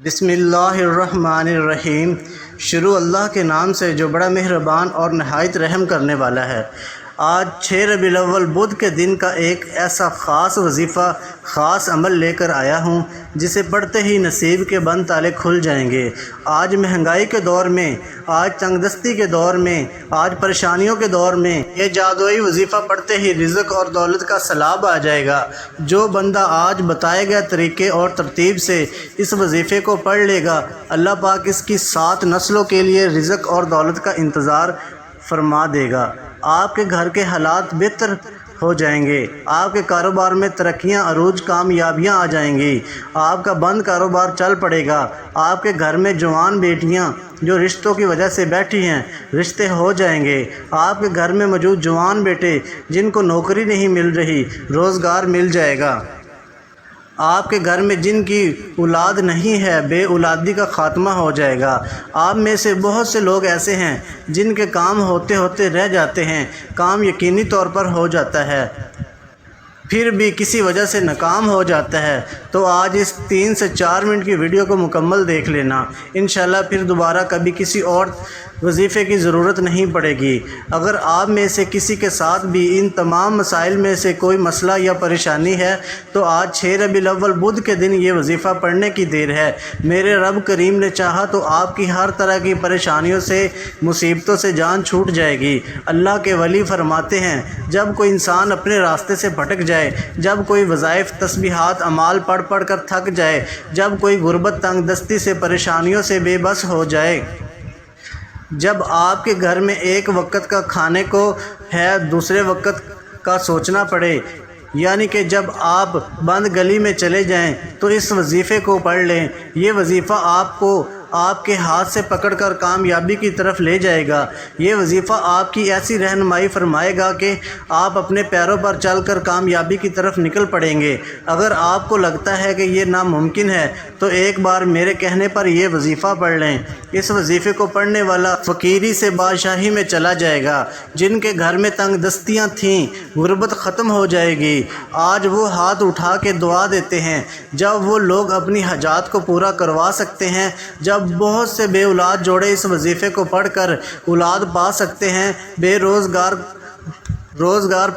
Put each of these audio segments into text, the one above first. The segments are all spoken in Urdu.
بسم اللہ الرحمن الرحیم۔ شروع اللہ کے نام سے جو بڑا مہربان اور نہایت رحم کرنے والا ہے۔ آج 6 ربیع الاول بدھ کے دن کا ایک ایسا خاص وظیفہ، خاص عمل لے کر آیا ہوں جسے پڑھتے ہی نصیب کے بند تالے کھل جائیں گے۔ آج مہنگائی کے دور میں، آج تنگ دستی کے دور میں، آج پریشانیوں کے دور میں یہ جادوئی وظیفہ پڑھتے ہی رزق اور دولت کا سیلاب آ جائے گا۔ جو بندہ آج بتائے گئے طریقے اور ترتیب سے اس وظیفے کو پڑھ لے گا، اللہ پاک اس کی 7 نسلوں کے لیے رزق اور دولت کا انتظار فرما دے گا۔ آپ کے گھر کے حالات بہتر ہو جائیں گے، آپ کے کاروبار میں ترقیاں، عروج، کامیابیاں آ جائیں گی، آپ کا بند کاروبار چل پڑے گا۔ آپ کے گھر میں جوان بیٹیاں جو رشتوں کی وجہ سے بیٹھی ہیں، رشتے ہو جائیں گے۔ آپ کے گھر میں موجود جوان بیٹے جن کو نوکری نہیں مل رہی، روزگار مل جائے گا۔ آپ کے گھر میں جن کی اولاد نہیں ہے، بے اولادی کا خاتمہ ہو جائے گا۔ آپ میں سے بہت سے لوگ ایسے ہیں جن کے کام ہوتے ہوتے رہ جاتے ہیں، کام یقینی طور پر ہو جاتا ہے پھر بھی کسی وجہ سے ناکام ہو جاتا ہے، تو آج اس 3 سے 4 منٹ کی ویڈیو کو مکمل دیکھ لینا۔ انشاءاللہ پھر دوبارہ کبھی کسی اور وظیفے کی ضرورت نہیں پڑے گی۔ اگر آپ میں سے کسی کے ساتھ بھی ان تمام مسائل میں سے کوئی مسئلہ یا پریشانی ہے تو آج 6 ربیع الاول بدھ کے دن یہ وظیفہ پڑھنے کی دیر ہے۔ میرے رب کریم نے چاہا تو آپ کی ہر طرح کی پریشانیوں سے، مصیبتوں سے جان چھوٹ جائے گی۔ اللہ کے ولی فرماتے ہیں، جب کوئی انسان اپنے راستے سے بھٹک جائے، جب کوئی وظائف، تسبیحات، اعمال پڑھ کر تھک جائے، جب کوئی غربت، تنگ دستی سے، پریشانیوں سے بے بس ہو جائے، جب آپ کے گھر میں ایک وقت کا کھانے کو ہے، دوسرے وقت کا سوچنا پڑے، یعنی کہ جب آپ بند گلی میں چلے جائیں تو اس وظیفے کو پڑھ لیں۔ یہ وظیفہ آپ کو آپ کے ہاتھ سے پکڑ کر کامیابی کی طرف لے جائے گا۔ یہ وظیفہ آپ کی ایسی رہنمائی فرمائے گا کہ آپ اپنے پیروں پر چل کر کامیابی کی طرف نکل پڑیں گے۔ اگر آپ کو لگتا ہے کہ یہ ناممکن ہے تو ایک بار میرے کہنے پر یہ وظیفہ پڑھ لیں۔ اس وظیفے کو پڑھنے والا فقیری سے بادشاہی میں چلا جائے گا۔ جن کے گھر میں تنگ دستیاں تھیں، غربت ختم ہو جائے گی۔ آج وہ ہاتھ اٹھا کے دعا دیتے ہیں جب وہ لوگ اپنی حاجات کو پورا کروا سکتے ہیں، جب بہت سے بے اولاد جوڑے اس وظیفے کو پڑھ کر اولاد پا سکتے ہیں، بے روزگار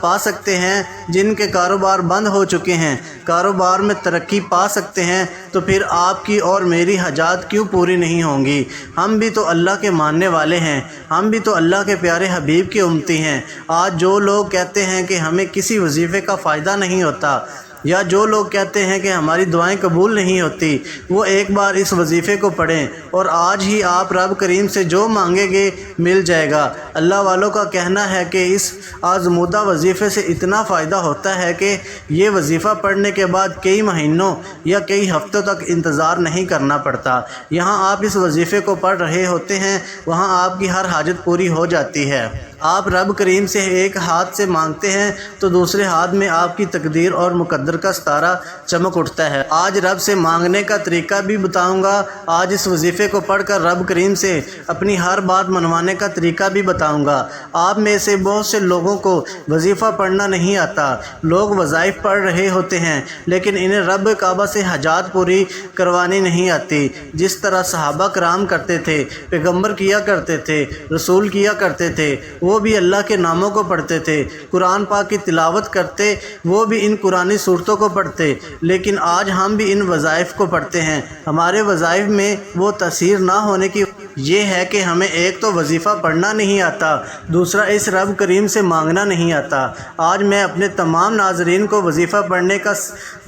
پا سکتے ہیں، جن کے کاروبار بند ہو چکے ہیں، کاروبار میں ترقی پا سکتے ہیں، تو پھر آپ کی اور میری حاجات کیوں پوری نہیں ہوں گی؟ ہم بھی تو اللہ کے ماننے والے ہیں، ہم بھی تو اللہ کے پیارے حبیب کے امتی ہیں۔ آج جو لوگ کہتے ہیں کہ ہمیں کسی وظیفے کا فائدہ نہیں ہوتا، یا جو لوگ کہتے ہیں کہ ہماری دعائیں قبول نہیں ہوتی، وہ ایک بار اس وظیفے کو پڑھیں اور آج ہی آپ رب کریم سے جو مانگیں گے مل جائے گا۔ اللہ والوں کا کہنا ہے کہ اس آزمودہ وظیفے سے اتنا فائدہ ہوتا ہے کہ یہ وظیفہ پڑھنے کے بعد کئی مہینوں یا کئی ہفتوں تک انتظار نہیں کرنا پڑتا۔ یہاں آپ اس وظیفے کو پڑھ رہے ہوتے ہیں، وہاں آپ کی ہر حاجت پوری ہو جاتی ہے۔ آپ رب کریم سے ایک ہاتھ سے مانگتے ہیں تو دوسرے ہاتھ میں آپ کی تقدیر اور مقدر کا ستارہ چمک اٹھتا ہے۔ آج رب سے مانگنے کا طریقہ بھی بتاؤں گا۔ آج اس وظیفے کو پڑھ کر رب کریم سے اپنی ہر بات منوانے کا طریقہ بھی بتاؤں گا۔ آپ میں سے بہت سے لوگوں کو وظیفہ پڑھنا نہیں آتا۔ لوگ وظائف پڑھ رہے ہوتے ہیں لیکن انہیں رب کعبہ سے حاجات پوری کروانی نہیں آتی۔ جس طرح صحابہ کرام کرتے تھے، پیغمبر کیا کرتے تھے، رسول کیا کرتے تھے، وہ بھی اللہ کے ناموں کو پڑھتے تھے، قرآن پاک کی تلاوت کرتے، وہ بھی ان قرآنی صورتوں کو پڑھتے، لیکن آج ہم بھی ان وظائف کو پڑھتے ہیں۔ ہمارے وظائف میں وہ تاثیر نہ ہونے کی یہ ہے کہ ہمیں ایک تو وظیفہ پڑھنا نہیں آتا، دوسرا اس رب کریم سے مانگنا نہیں آتا۔ آج میں اپنے تمام ناظرین کو وظیفہ پڑھنے کا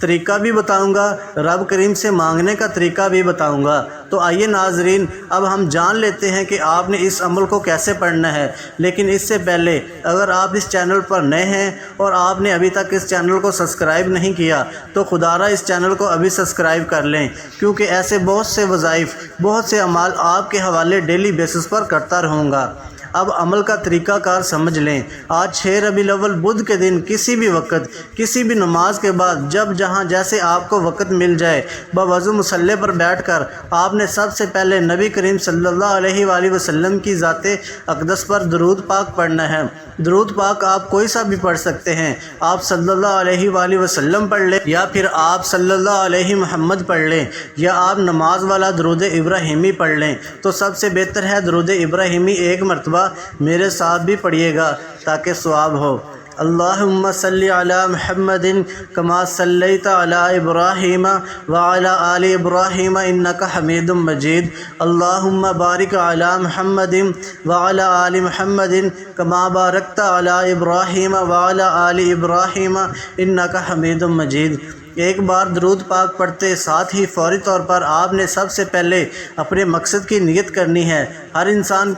طریقہ بھی بتاؤں گا، رب کریم سے مانگنے کا طریقہ بھی بتاؤں گا۔ تو آئیے ناظرین، اب ہم جان لیتے ہیں کہ آپ نے اس عمل کو کیسے پڑھنا ہے۔ لیکن اس سے پہلے اگر آپ اس چینل پر نئے ہیں اور آپ نے ابھی تک اس چینل کو سبسکرائب نہیں کیا تو خدا را اس چینل کو ابھی سبسکرائب کر لیں، کیونکہ ایسے بہت سے وظائف، بہت سے اعمال آپ کے حوالے ڈیلی بیسس پر کرتا رہوں گا۔ اب عمل کا طریقہ کار سمجھ لیں۔ آج 6 ربیع الاول بدھ کے دن کسی بھی وقت کسی بھی نماز کے بعد جب جہاں جیسے آپ کو وقت مل جائے بوضو مصلی پر بیٹھ کر آپ نے سب سے پہلے نبی کریم صلی اللہ علیہ وآلہ وسلم کی ذات اقدس پر درود پاک پڑھنا ہے۔ درود پاک آپ کوئی سا بھی پڑھ سکتے ہیں، آپ صلی اللہ علیہ وآلہ وسلم پڑھ لیں یا پھر آپ صلی اللہ علیہ محمد پڑھ لیں یا آپ نماز والا درود ابراہیمی پڑھ لیں، تو سب سے بہتر ہے درود ابراہیمی ایک مرتبہ میرے ساتھ بھی پڑھیے گا تاکہ ثواب ہو۔ اللہم صلی علی محمد کما صلیت علی ابراہیم وعلی آل ابراہیم انک حمید مجید۔ اللہم بارک علی محمد وعلی آل محمد کما بارکت علی ابراہیم وعلی آل ابراہیم انک حمید مجید۔ ایک بار درود پاک پڑھتے ساتھ ہی فوری طور پر آپ نے سب سے پہلے اپنے مقصد کی نیت کرنی ہے۔ ہر انسان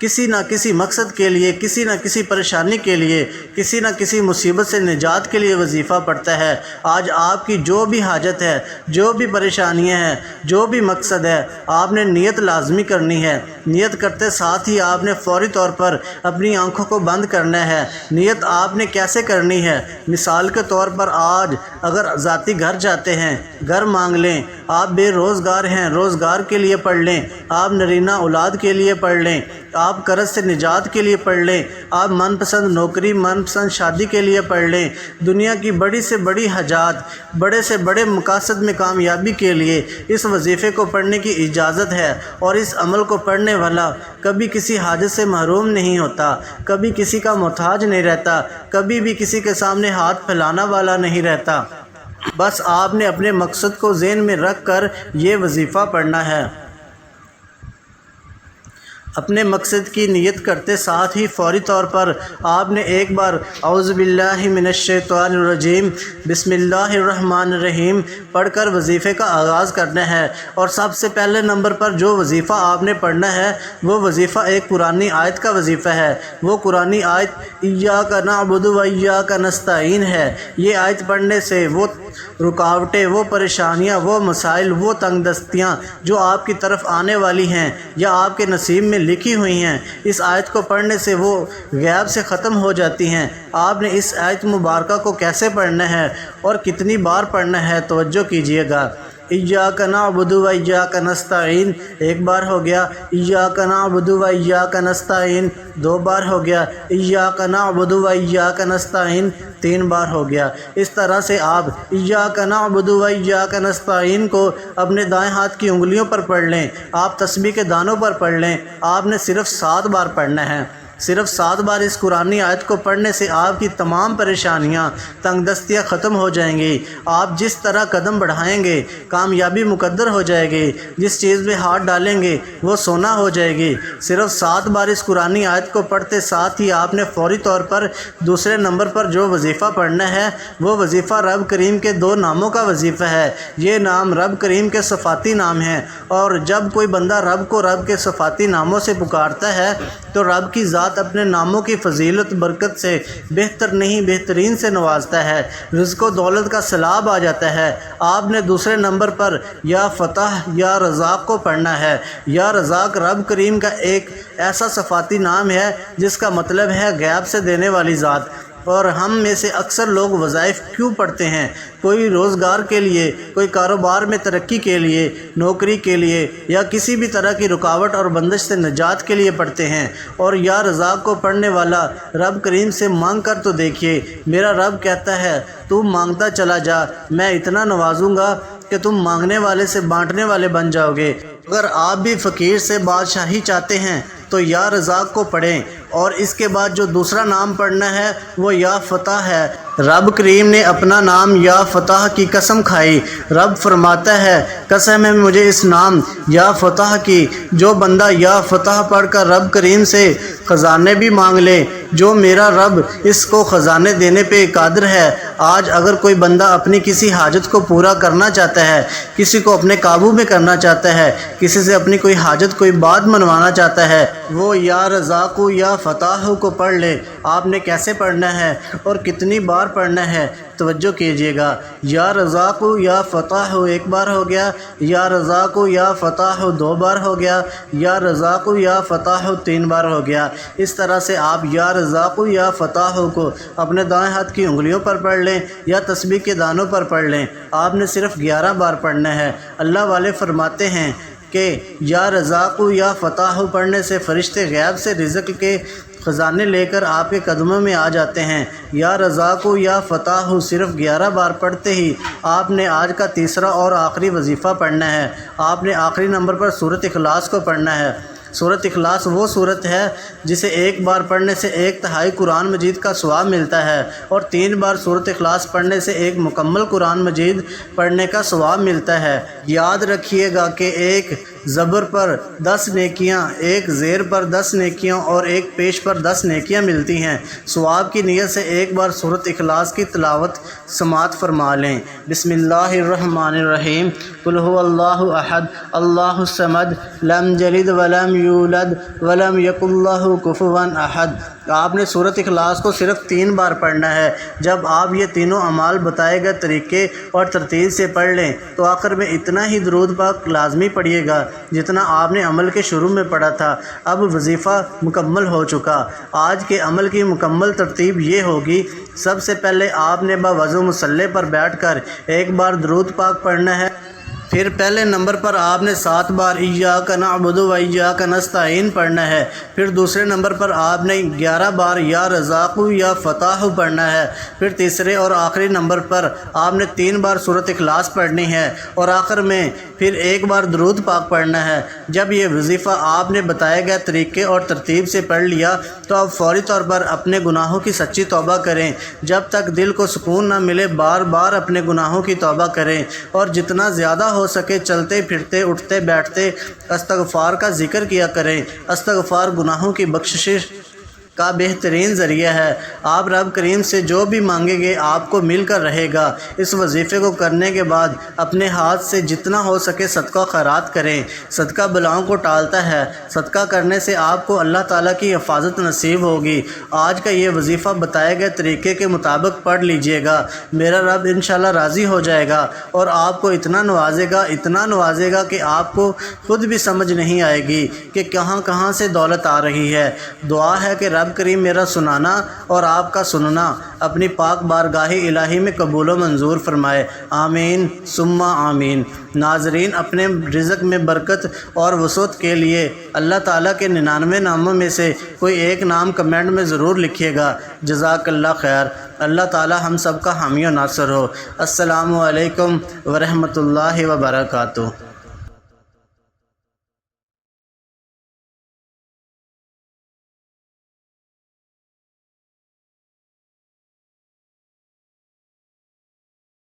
کسی نہ کسی مقصد کے لیے، کسی نہ کسی پریشانی کے لیے، کسی نہ کسی مصیبت سے نجات کے لیے وظیفہ پڑھتا ہے۔ آج آپ کی جو بھی حاجت ہے، جو بھی پریشانیاں ہیں، جو بھی مقصد ہے، آپ نے نیت لازمی کرنی ہے۔ نیت کرتے ساتھ ہی آپ نے فوری طور پر اپنی آنکھوں کو بند کرنا ہے۔ نیت آپ نے کیسے کرنی ہے؟ مثال کے طور پر آج اگر ذاتی گھر چاہتے ہیں، گھر مانگ لیں۔ آپ بے روزگار ہیں، روزگار کے لیے پڑھ لیں۔ آپ نرینہ اولاد کے لیے پڑھ لیں۔ آپ قرض سے نجات کے لیے پڑھ لیں۔ آپ من پسند نوکری، من پسند شادی کے لیے پڑھ لیں۔ دنیا کی بڑی سے بڑی حاجات، بڑے سے بڑے مقاصد میں کامیابی کے لیے اس وظیفے کو پڑھنے کی اجازت ہے، اور اس عمل کو پڑھنے والا کبھی کسی حاجت سے محروم نہیں ہوتا، کبھی کسی کا محتاج نہیں رہتا، کبھی بھی کسی کے سامنے ہاتھ پھیلانا والا نہیں رہتا۔ بس آپ نے اپنے مقصد کو ذہن میں رکھ کر یہ وظیفہ پڑھنا ہے۔ اپنے مقصد کی نیت کرتے ساتھ ہی فوری طور پر آپ نے ایک بار اعوذ باللہ من الشیطان الرجیم بسم اللہ الرحمن الرحیم پڑھ کر وظیفے کا آغاز کرنا ہے۔ اور سب سے پہلے نمبر پر جو وظیفہ آپ نے پڑھنا ہے وہ وظیفہ ایک قرآنی آیت کا وظیفہ ہے۔ وہ قرآنی آیت ایاک نعبد و ایاک نستعین ہے۔ یہ آیت پڑھنے سے وہ رکاوٹیں، وہ پریشانیاں، وہ مسائل، وہ تنگ دستیاں جو آپ کی طرف آنے والی ہیں یا آپ کے نصیب میں لکھی ہوئی ہیں، اس آیت کو پڑھنے سے وہ غیب سے ختم ہو جاتی ہیں۔ آپ نے اس آیت مبارکہ کو کیسے پڑھنا ہے اور کتنی بار پڑھنا ہے توجہ کیجیے گا۔ ایاک نعبد و ایاک نستعین ایک بار ہو گیا، ایاک نعبد و ایاک نستعین 2 بار ہو گیا، ایاک نعبد و ایاک نستعین 3 بار ہو گیا۔ اس طرح سے آپ ایاک نعبد و ایاک نستعین کو اپنے دائیں ہاتھ کی انگلیوں پر پڑھ لیں۔ آپ تسبیح کے دانوں پر پڑھ لیں۔ آپ نے صرف 7 بار پڑھنا ہے۔ صرف 7 بار اس قرآنی آیت کو پڑھنے سے آپ کی تمام پریشانیاں، تنگ دستیاں ختم ہو جائیں گی۔ آپ جس طرح قدم بڑھائیں گے کامیابی مقدر ہو جائے گی، جس چیز میں ہاتھ ڈالیں گے وہ سونا ہو جائے گی۔ صرف 7 بار اس قرآنی آیت کو پڑھتے ساتھ ہی آپ نے فوری طور پر دوسرے نمبر پر جو وظیفہ پڑھنا ہے وہ وظیفہ رب کریم کے 2 ناموں کا وظیفہ ہے۔ یہ نام رب کریم کے صفاتی نام ہیں، اور جب کوئی بندہ رب کو رب کے صفاتی ناموں سے پکارتا ہے تو رب کی ذات اپنے ناموں کی فضیلت برکت سے بہتر نہیں بہترین سے نوازتا ہے، رزق و دولت کا سیلاب آ جاتا ہے۔ آپ نے دوسرے نمبر پر یا فتح یا رزاق کو پڑھنا ہے۔ یا رزاق رب کریم کا ایک ایسا صفاتی نام ہے جس کا مطلب ہے غیب سے دینے والی ذات۔ اور ہم میں سے اکثر لوگ وظائف کیوں پڑھتے ہیں؟ کوئی روزگار کے لیے، کوئی کاروبار میں ترقی کے لیے، نوکری کے لیے، یا کسی بھی طرح کی رکاوٹ اور بندش سے نجات کے لیے پڑھتے ہیں۔ اور یا رزاق کو پڑھنے والا رب کریم سے مانگ کر تو دیکھیے۔ میرا رب کہتا ہے تو مانگتا چلا جا، میں اتنا نوازوں گا کہ تم مانگنے والے سے بانٹنے والے بن جاؤ گے۔ اگر آپ بھی فقیر سے بادشاہی چاہتے ہیں تو یا رزاق کو پڑھیں، اور اس کے بعد جو دوسرا نام پڑھنا ہے وہ یا فتح ہے۔ رب کریم نے اپنا نام یا فتح کی قسم کھائی۔ رب فرماتا ہے قسم ہے مجھے اس نام یا فتح کی، جو بندہ یا فتح پڑھ کر رب کریم سے خزانے بھی مانگ لے، جو میرا رب اس کو خزانے دینے پہ قادر ہے۔ آج اگر کوئی بندہ اپنی کسی حاجت کو پورا کرنا چاہتا ہے، کسی کو اپنے قابو میں کرنا چاہتا ہے، کسی سے اپنی کوئی حاجت، کوئی بات منوانا چاہتا ہے، وہ یا رزاق یا فتح کو پڑھ لیں۔ آپ نے کیسے پڑھنا ہے اور کتنی بار پڑھنا ہے توجہ کیجیے گا۔ یا رزاق یا فتح ایک بار ہو گیا، یا رزاق یا فتح دو بار ہو گیا، یا رزاق یا فتح تین بار ہو گیا۔ اس طرح سے آپ یا رزاق یا فتح کو اپنے دائیں ہاتھ کی انگلیوں پر پڑھ لیں یا تسبیح کے دانوں پر پڑھ لیں۔ آپ نے صرف 11 بار پڑھنا ہے۔ اللہ والے فرماتے ہیں کہ یا رزاق یا فتح پڑھنے سے فرشتے غیب سے رزق کے خزانے لے کر آپ کے قدموں میں آ جاتے ہیں۔ یا رزاق یا فتح صرف 11 بار پڑھتے ہی آپ نے آج کا تیسرا اور آخری وظیفہ پڑھنا ہے۔ آپ نے آخری نمبر پر سورۃ اخلاص کو پڑھنا ہے۔ سورۃ اخلاص وہ سورت ہے جسے ایک بار پڑھنے سے 1/3 قرآن مجید کا ثواب ملتا ہے، اور 3 بار سورۃ اخلاص پڑھنے سے ایک مکمل قرآن مجید پڑھنے کا ثواب ملتا ہے۔ یاد رکھیے گا کہ ایک زبر پر 10 نیکیاں، ایک زیر پر 10 نیکیاں اور ایک پیش پر 10 نیکیاں ملتی ہیں۔ ثواب کی نیت سے ایک بار سورۃ اخلاص کی تلاوت سماعت فرما لیں۔ بسم اللہ الرحمن الرحیم۔ قل هو اللہ احد اللہ الصمد لم یلد ولم یولد ولم یکن لہ کفوا احد۔ آپ نے سورۃ اخلاص کو صرف 3 بار پڑھنا ہے۔ جب آپ یہ تینوں اعمال بتائے گئے طریقے اور ترتیب سے پڑھ لیں تو آخر میں اتنا ہی درود پاک لازمی پڑھیے گا جتنا آپ نے عمل کے شروع میں پڑھا تھا۔ اب وظیفہ مکمل ہو چکا۔ آج کے عمل کی مکمل ترتیب یہ ہوگی: سب سے پہلے آپ نے باوضو مصلی پر بیٹھ کر ایک بار درود پاک پڑھنا ہے۔ پھر پہلے نمبر پر آپ نے 7 بار ایاک نعبد و ایاک نستعین پڑھنا ہے۔ پھر دوسرے نمبر پر آپ نے 11 بار یا رزاق یا فتح پڑھنا ہے۔ پھر تیسرے اور آخری نمبر پر آپ نے 3 بار سورۃ اخلاص پڑھنی ہے، اور آخر میں پھر 1 بار درود پاک پڑھنا ہے۔ جب یہ وظیفہ آپ نے بتائے گئے طریقے اور ترتیب سے پڑھ لیا تو اب فوری طور پر اپنے گناہوں کی سچی توبہ کریں۔ جب تک دل کو سکون نہ ملے بار بار اپنے گناہوں کی توبہ کریں، اور جتنا زیادہ ہو سکے چلتے پھرتے اٹھتے بیٹھتے استغفار کا ذکر کیا کریں۔ استغفار گناہوں کی بخشش کا بہترین ذریعہ ہے۔ آپ رب کریم سے جو بھی مانگیں گے آپ کو مل کر رہے گا۔ اس وظیفے کو کرنے کے بعد اپنے ہاتھ سے جتنا ہو سکے صدقہ خیرات کریں۔ صدقہ بلاؤں کو ٹالتا ہے۔ صدقہ کرنے سے آپ کو اللہ تعالیٰ کی حفاظت نصیب ہوگی۔ آج کا یہ وظیفہ بتائے گئے طریقے کے مطابق پڑھ لیجئے گا۔ میرا رب انشاءاللہ راضی ہو جائے گا اور آپ کو اتنا نوازے گا کہ آپ کو خود بھی سمجھ نہیں آئے گی کہ کہاں کہاں سے دولت آ رہی ہے۔ دعا ہے کہ رب کریم میرا سنانا اور آپ کا سننا اپنی پاک بارگاہ الہی میں قبول و منظور فرمائے۔ آمین ثم آمین۔ ناظرین، اپنے رزق میں برکت اور وسعت کے لیے اللہ تعالیٰ کے 99 ناموں میں سے کوئی ایک نام کمنٹ میں ضرور لکھیے گا۔ جزاک اللہ خیر۔ اللہ تعالیٰ ہم سب کا حامی و ناصر ہو۔ السلام علیکم ورحمۃ اللہ وبرکاتہ۔